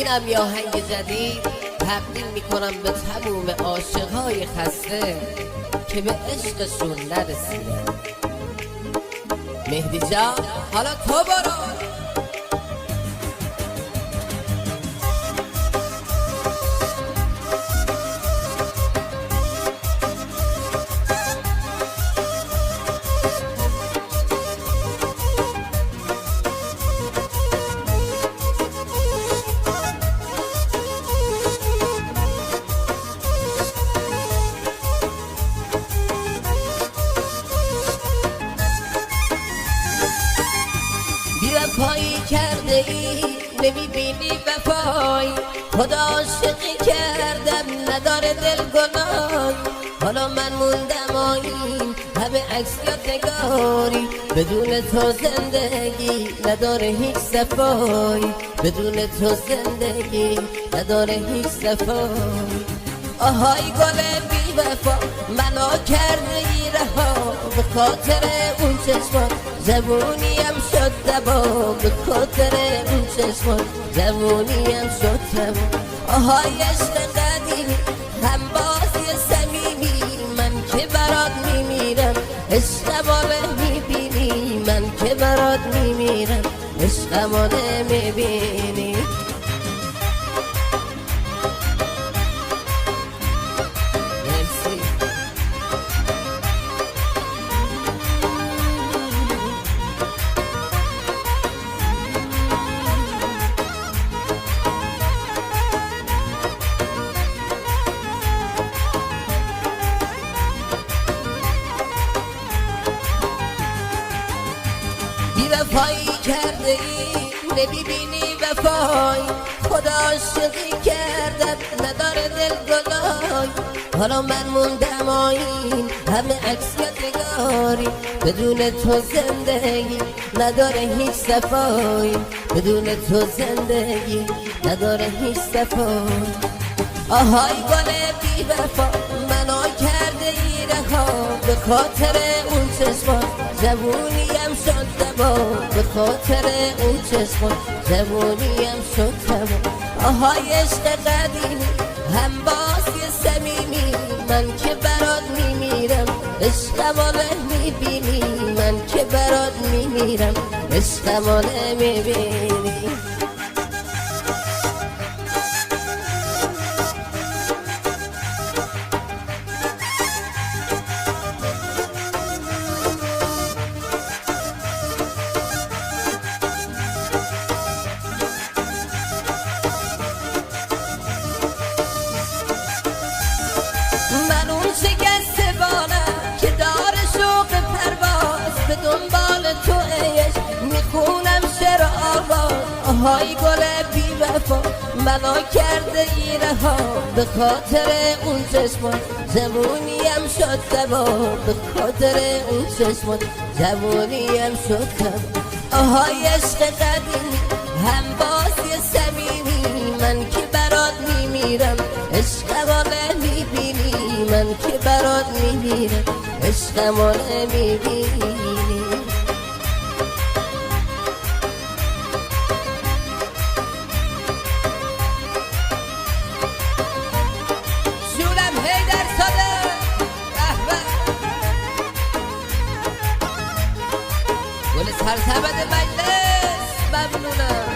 اینم یه آهنگ جدید تقدیم میکنم به تموم عاشقهای خسته که به عشقشون نرسیدن. مهدی جان حالا تو برو. بی‌وفایی کرده ای نمیبینی وفایی، خدا عاشقی کردم نداره دل گناهی. حالا من موندم آیین همه عکس یادگاری، بدون تو زندگی نداره هیچ صفایی، بدون تو زندگی نداره هیچ صفایی. آهای گل بی وفا منو کرده ای رها، به خاطر اون چشمان جوونیم شد دبا، به خاطر اون چشمان جوونیم شد دبا. آهای عشق قدیمی هم بازی صمیمی، من که برات میمیرم عشقمو نمیبینی، من که برات میمیرم عشقمو نمیبینی. بی‌وفایی کرده ای نمیبینی وفایی، خدا عاشقی کردم نداره دل گناهی. حالا من موندم آیین همه عکس یادگاری، بدون تو زندگی نداره هیچ صفایی، بدون تو زندگی نداره هیچ صفایی. آهای گل بی وفا منو کرده ای رها، به خاطر اون چشمان جوونیم شد دبا، به خاطر اون چشمان جوونیم شد دبا. آهای عشق قدیمی هم بازی صمیمی، من که برات میمیرم عشقمو نمیبینی، من که برات میمیرم عشقمو نمیبینی. من اون شکسته بالم که دار شوق پرواز، به دنبال تو عشق میخونم شعر آواز. آهای گل بی وفا منو کرده ای رها، به خاطر اون چشمان جوونیم شد دبا، به خاطر اون چشمان جوونیم شد دبا. آهای عشق قدیمی هم بازی صمیمی، من که برات میمیرم عشقمو نمیبینی، من که برات میمیرم عشقمو نمیبینی. شورم حیدر ساده گل سرسبد مجلس ممنونم.